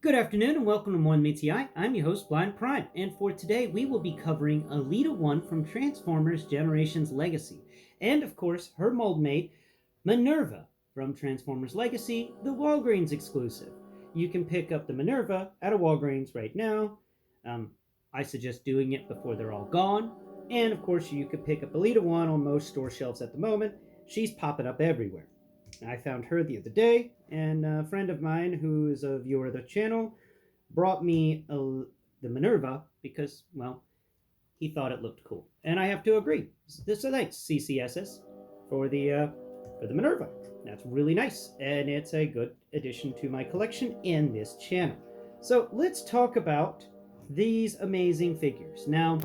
Good afternoon and welcome to M.M.E. I'm your host, Blind Prime, and for today we will be covering Alita-1 from Transformers Generations Legacy, and of course her mold mate, Minerva from Transformers Legacy, the Wallgreens exclusive. You can pick up the Minerva at a Wallgreens right now. I suggest doing it before they're all gone, and of course you could pick up Alita-1 on most store shelves at the moment. She's popping up everywhere. I found her the other day, and a friend of mine who is a viewer of the channel brought me the Minerva because, well, he thought it looked cool, and I have to agree. So thanks, CCSS, for the Minerva. That's really nice, and it's a good addition to my collection in this channel. So let's talk about these amazing figures. Now,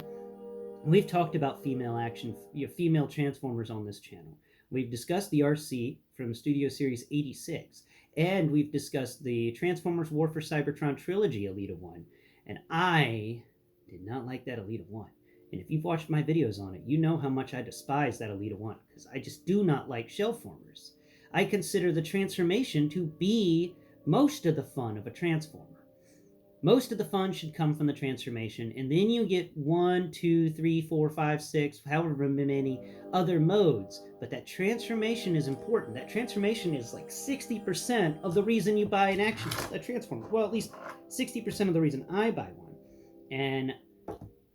we've talked about female Transformers on this channel. We've discussed the RC from Studio Series 86, and we've discussed the Transformers War for Cybertron trilogy Alita-1, and I did not like that Alita-1. And if you've watched my videos on it, you know how much I despise that Alita-1, because I just do not like shell formers. I consider the transformation to be most of the fun of a Transformer. Most of the fun should come from the transformation, and then you get 1, 2, 3, 4, 5, 6, however many other modes. But that transformation is important. That transformation is like 60% of the reason you buy a Transformer. Well, at least 60% of the reason I buy one. And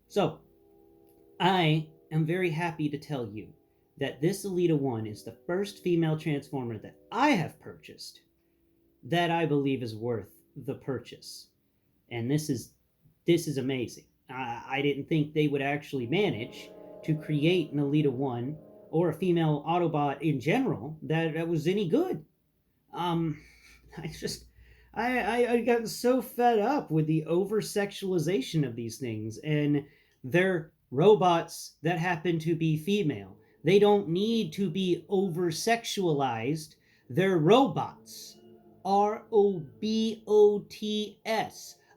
so, I am very happy to tell you that this Alita-1 is the first female Transformer that I have purchased that I believe is worth the purchase. And this is amazing. I didn't think they would actually manage to create an Alita-1 or a female Autobot in general that was any good. I just I got so fed up with the over sexualization of these things, and they're robots that happen to be female. They don't need to be over sexualized. They're robots. Robots.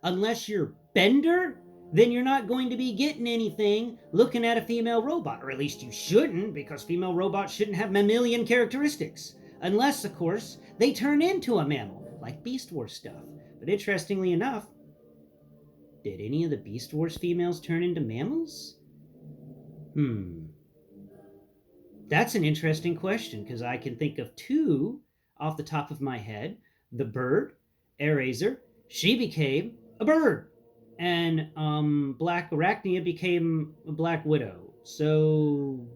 Unless you're Bender, then you're not going to be getting anything looking at a female robot. Or at least you shouldn't, because female robots shouldn't have mammalian characteristics. Unless, of course, they turn into a mammal, like Beast Wars stuff. But interestingly enough, did any of the Beast Wars females turn into mammals? That's an interesting question, because I can think of two off the top of my head. The bird, Airazor, she became a bird. And Black Arachnia became a Black Widow. So,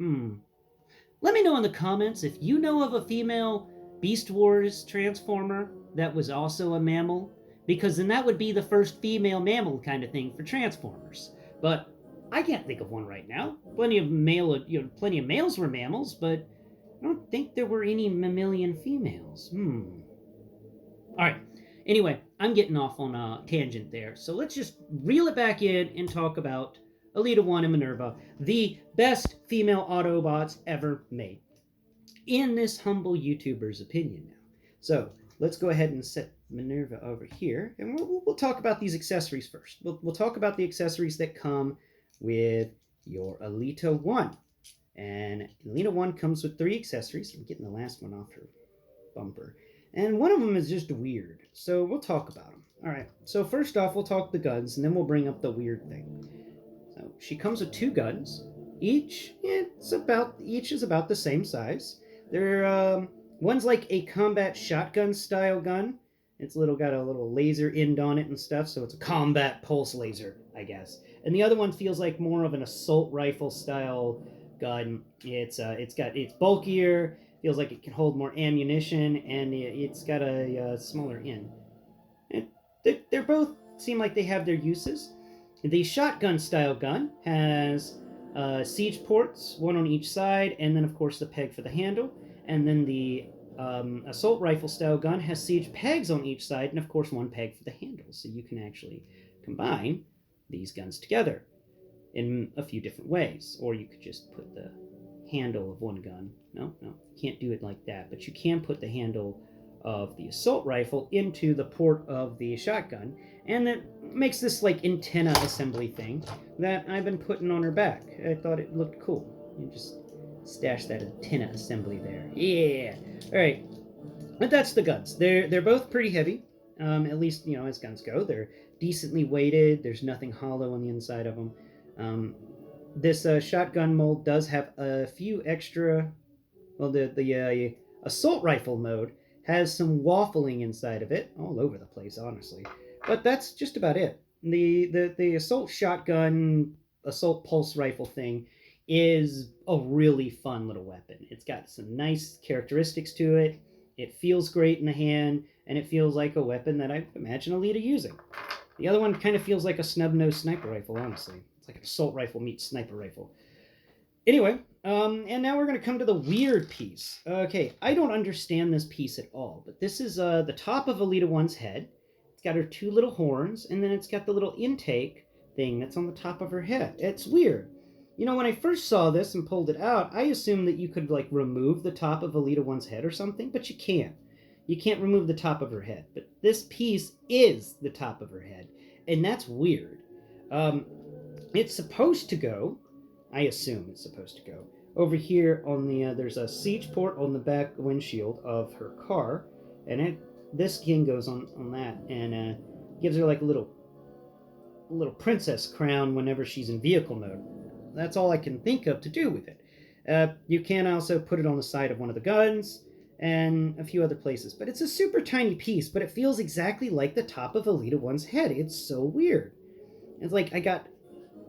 let me know in the comments if you know of a female Beast Wars Transformer that was also a mammal, because then that would be the first female mammal kind of thing for Transformers. But I can't think of one right now. Plenty of males were mammals, but I don't think there were any mammalian females. All right. Anyway, I'm getting off on a tangent there, so let's just reel it back in and talk about Alita-1 and Minerva, the best female Autobots ever made, in this humble YouTuber's opinion now. So let's go ahead and set Minerva over here, and we'll talk about these accessories first. We'll talk about the accessories that come with your Alita-1. And Alita-1 comes with 3 accessories. I'm getting the last one off her bumper. And one of them is just weird, so we'll talk about them. All right, so first off, we'll talk the guns, and then we'll bring up the weird thing. So she comes with 2 guns. Each is about the same size. They're one's like a combat shotgun style gun. It's got a little laser end on it and stuff, so it's a combat pulse laser, I guess. And the other one feels like more of an assault rifle style gun. It's bulkier. Feels like it can hold more ammunition, and it's got a smaller end. They're both seem like they have their uses. The shotgun-style gun has siege ports, one on each side, and then, of course, the peg for the handle. And then the assault rifle-style gun has siege pegs on each side, and, of course, one peg for the handle. So you can actually combine these guns together in a few different ways. Or you could just put the handle of one gun. No, you can't do it like that, but you can put the handle of the assault rifle into the port of the shotgun, and that makes this like antenna assembly thing that I've been putting on her back. I thought it looked cool. You just stash that antenna assembly there. Yeah. All right. But that's the guns. They're both pretty heavy. At least, as guns go. They're decently weighted. There's nothing hollow on the inside of them. Um, this shotgun mold does have a few extra. Well, the assault rifle mode has some waffling inside of it, all over the place, honestly. But that's just about it. The assault shotgun, assault pulse rifle thing is a really fun little weapon. It's got some nice characteristics to it. It feels great in the hand, and it feels like a weapon that I imagine Alita using. The other one kind of feels like a snub-nosed sniper rifle, honestly. It's like an assault rifle meets sniper rifle. Anyway, and now we're going to come to the weird piece. Okay, I don't understand this piece at all, but this is the top of Alita-1's head. It's got her two little horns, and then it's got the little intake thing that's on the top of her head. It's weird. When I first saw this and pulled it out, I assumed that you could, like, remove the top of Alita-1's head or something, but you can't. You can't remove the top of her head. But this piece is the top of her head, and that's weird. It's supposed to go... I assume it's supposed to go over here on the, there's a siege port on the back windshield of her car, and this skin goes on that, and gives her like a little princess crown whenever she's in vehicle mode. That's all I can think of to do with it. You can also put it on the side of one of the guns, and a few other places, but it's a super tiny piece, but it feels exactly like the top of Alita-1's head. It's so weird. It's like I got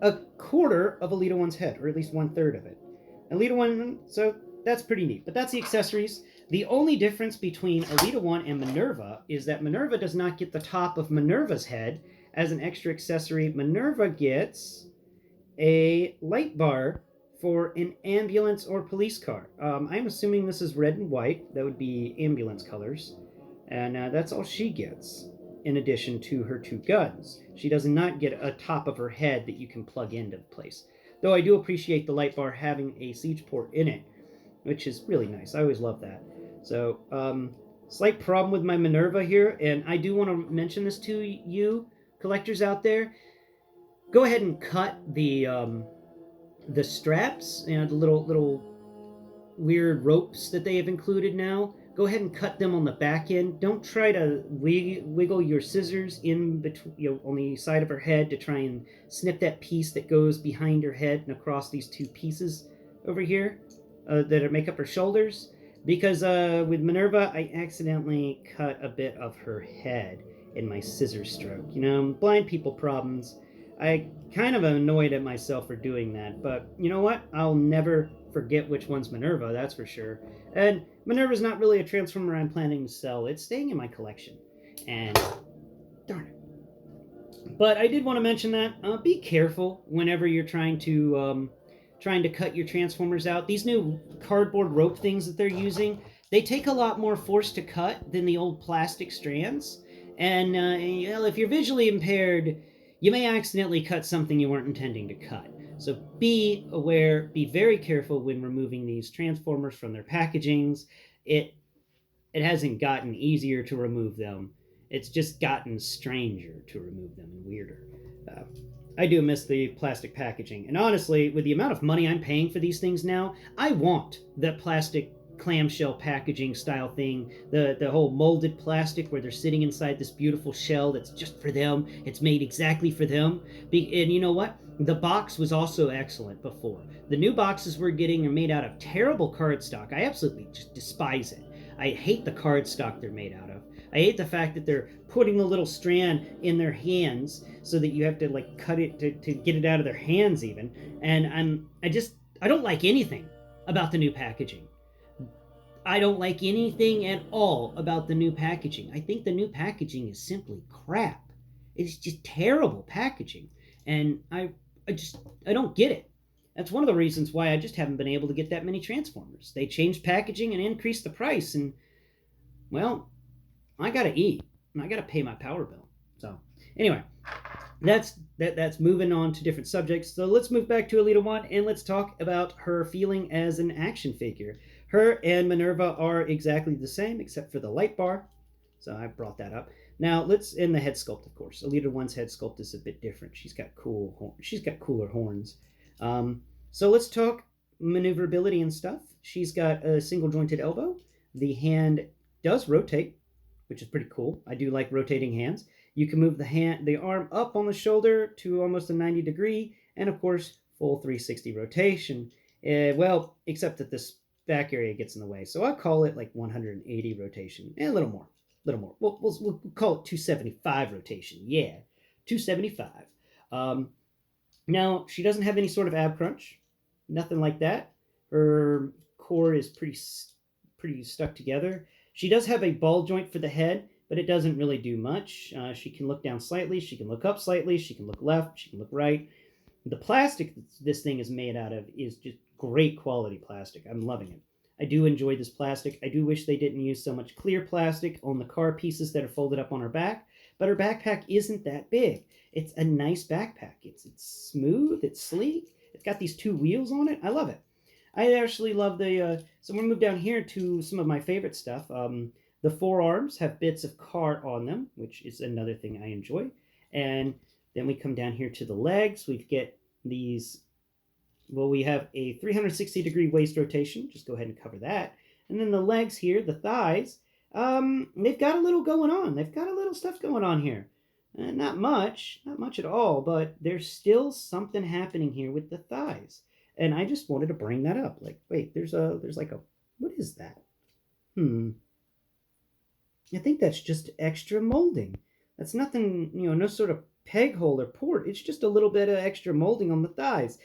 a quarter of Alita-1's head, or at least 1/3 of it. Alita-1, so that's pretty neat. But that's the accessories. The only difference between Alita-1 and Minerva is that Minerva does not get the top of Minerva's head as an extra accessory. Minerva gets a light bar for an ambulance or police car. I'm assuming this is red and white. That would be ambulance colors. And that's all she gets, in addition to her two guns. She does not get a top of her head that you can plug into place. Though I do appreciate the light bar having a siege port in it, which is really nice. I always love that. So, slight problem with my Minerva here, and I do want to mention this to you, collectors out there. Go ahead and cut the straps, the little weird ropes that they have included now. Go ahead and cut them on the back end. Don't try to wiggle your scissors in between, on the side of her head to try and snip that piece that goes behind her head and across these two pieces over here that make up her shoulders. Because with Minerva, I accidentally cut a bit of her head in my scissor stroke. Blind people problems. I kind of am annoyed at myself for doing that, but you know what? I'll never forget which one's Minerva, that's for sure. And Minerva's not really a Transformer I'm planning to sell. It's staying in my collection. And darn it. But I did want to mention that. Be careful whenever you're trying to cut your Transformers out. These new cardboard rope things that they're using, they take a lot more force to cut than the old plastic strands. And if you're visually impaired, you may accidentally cut something you weren't intending to cut. So be aware, be very careful when removing these Transformers from their packagings. It hasn't gotten easier to remove them. It's just gotten stranger to remove them and weirder. I do miss the plastic packaging. And honestly, with the amount of money I'm paying for these things now, I want that plastic clamshell packaging style thing, the whole molded plastic where they're sitting inside this beautiful shell that's just for them. It's made exactly for them. And you know what? The box was also excellent before. The new boxes we're getting are made out of terrible cardstock. I absolutely just despise it. I hate the cardstock they're made out of. I hate the fact that they're putting the little strand in their hands so that you have to like cut it to get it out of their hands even. And I don't like anything about the new packaging. I don't like anything at all about the new packaging. I think the new packaging is simply crap. It's just terrible packaging. And I don't get it. That's one of the reasons why I just haven't been able to get that many Transformers. They changed packaging and increased the price, and well, I gotta eat and I gotta pay my power bill. So anyway, that's moving on to different subjects. So let's move back to Alita-1 and let's talk about her feeling as an action figure. Her and Minerva are exactly the same except for the light bar. So I brought that up. Now let's in the head sculpt, of course. Alita-1's head sculpt is a bit different. She's got cooler horns. So let's talk maneuverability and stuff. She's got a single jointed elbow. The hand does rotate. which is pretty cool. I do like rotating hands. You can move the arm up on the shoulder to almost a 90 degree, and of course, full 360 rotation. Well, except that this back area gets in the way, so I'll call it like 180 rotation, a little more, a little more. We'll call it 275 rotation. Yeah, 275. Um, Now she doesn't have any sort of ab crunch, nothing like that. Her core is pretty stuck together. She does have a ball joint for the head, but it doesn't really do much. She can look down slightly, she can look up slightly, she can look left, she can look right. The plastic this thing is made out of is just great quality plastic. I'm loving it. I do enjoy this plastic. I do wish they didn't use so much clear plastic on the car pieces that are folded up on her back, but her backpack isn't that big. It's a nice backpack. It's smooth, it's sleek, it's got these two wheels on it. I love it. I actually love the. So we're gonna move down here to some of my favorite stuff. The forearms have bits of car on them, which is another thing I enjoy. And then we come down here to the legs. We get these. Well, we have a 360-degree waist rotation. Just go ahead and cover that. And then the legs here, the thighs, they've got a little going on. They've got a little stuff going on here. Not much at all, but there's still something happening here with the thighs. And I just wanted to bring that up. Like, wait, there's like a, what is that? I think that's just extra molding. That's nothing, no sort of peg hole or port. It's just a little bit of extra molding on the thighs.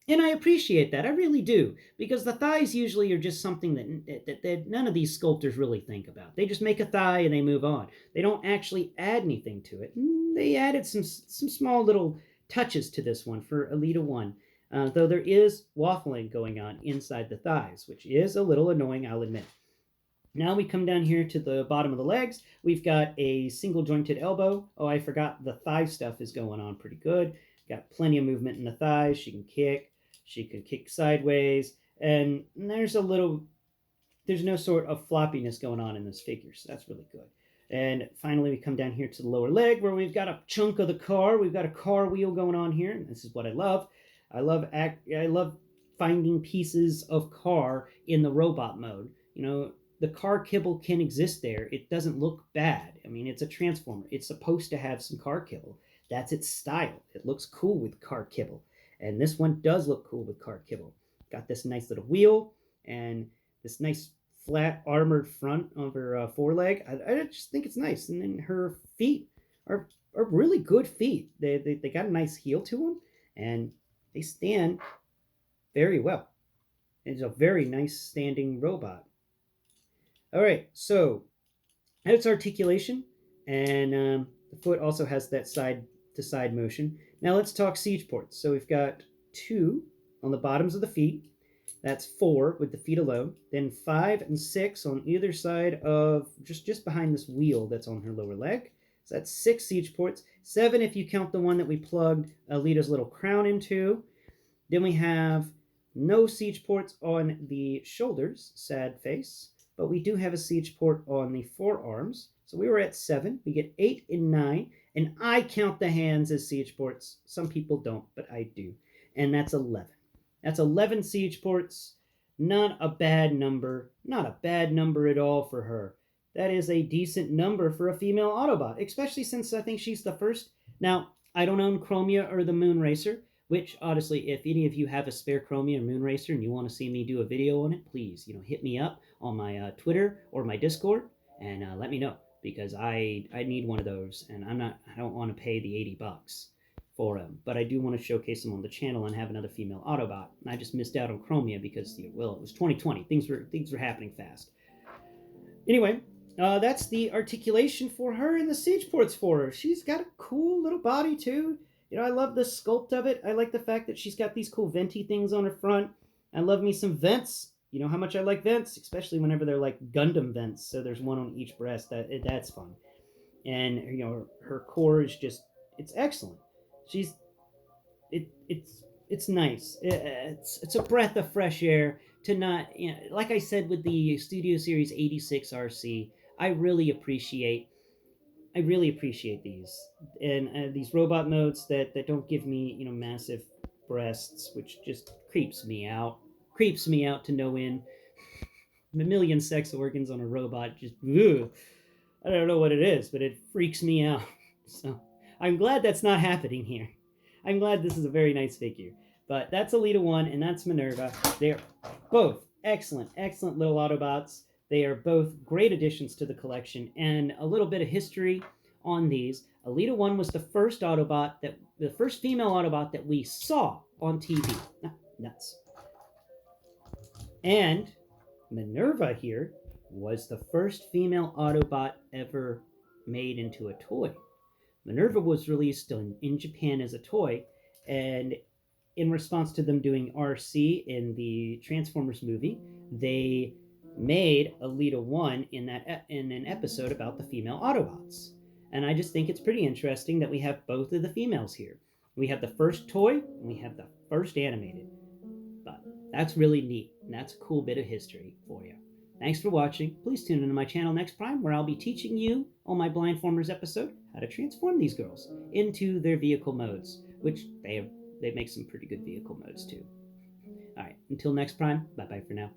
And I appreciate that. I really do. Because the thighs usually are just something that none of these sculptors really think about. They just make a thigh and they move on. They don't actually add anything to it. They added some small little touches to this one for Alita-1. Though there is waffling going on inside the thighs, which is a little annoying, I'll admit. Now we come down here to the bottom of the legs. We've got a single jointed elbow. Oh, I forgot the thigh stuff is going on pretty good. Got plenty of movement in the thighs. She can kick. She can kick sideways. And there's no sort of floppiness going on in this figure. So that's really good. And finally, we come down here to the lower leg where we've got a chunk of the car. We've got a car wheel going on here. And this is what I love. I love finding pieces of car in the robot mode. The car kibble can exist there. It doesn't look bad. I mean, it's a Transformer. It's supposed to have some car kibble. That's its style. It looks cool with car kibble. And this one does look cool with car kibble. Got this nice little wheel and this nice flat armored front of her foreleg. I just think it's nice. And then her feet are really good feet. They got a nice heel to them. And they stand very well. It's a very nice standing robot. All right, so that's articulation, and the foot also has that side-to-side motion. Now let's talk siege ports. So we've got 2 on the bottoms of the feet. That's 4 with the feet alone. Then 5 and 6 on either side of, just behind this wheel that's on her lower leg. So that's 6 siege ports. 7 if you count the one that we plugged Alita's little crown into. Then we have no siege ports on the shoulders, sad face. But we do have a siege port on the forearms. So we were at 7. We get 8 and 9. And I count the hands as siege ports. Some people don't, but I do. And that's 11. That's 11 siege ports. Not a bad number. Not a bad number at all for her. That is a decent number for a female Autobot, especially since I think she's the first. Now, I don't own Chromia or the Moon Racer, which, honestly, if any of you have a spare Chromia or Moon Racer and you want to see me do a video on it, please, hit me up on my Twitter or my Discord and let me know, because I need one of those, and I don't want to pay the $80 for them, but I do want to showcase them on the channel and have another female Autobot. And I just missed out on Chromia because, well, it was 2020. Things were happening fast. Anyway, that's the articulation for her and the siege ports for her. She's got a cool little body too. I love the sculpt of it. I like the fact that she's got these cool venty things on her front. I love me some vents. You know how much I like vents, especially whenever they're like Gundam vents. So there's one on each breast. That's fun. And her core is it's excellent. It's nice. It's a breath of fresh air to not, like I said with the Studio Series 86 RC. I really appreciate these, and these robot modes that don't give me massive breasts, which just creeps me out to no end. A million sex organs on a robot, just ugh. I don't know what it is, but it freaks me out. So I'm glad that's not happening here. I'm glad this is a very nice figure. But that's Alita-1 and that's Minerva. They're both excellent, excellent little Autobots. They are both great additions to the collection. And a little bit of history on these. Alita-1 was the first female Autobot that we saw on TV. Nuts. And Minerva here was the first female Autobot ever made into a toy. Minerva was released in Japan as a toy, and in response to them doing RC in the Transformers movie, they made Alita-1 in an episode about the female Autobots. And I just think it's pretty interesting that we have both of the females here. We have the first toy, and we have the first animated. But that's really neat, and that's a cool bit of history for you. Thanks for watching. Please tune into my channel next Prime, where I'll be teaching you on my Blindformers episode how to transform these girls into their vehicle modes, which they make some pretty good vehicle modes too. All right, until next Prime, bye-bye for now.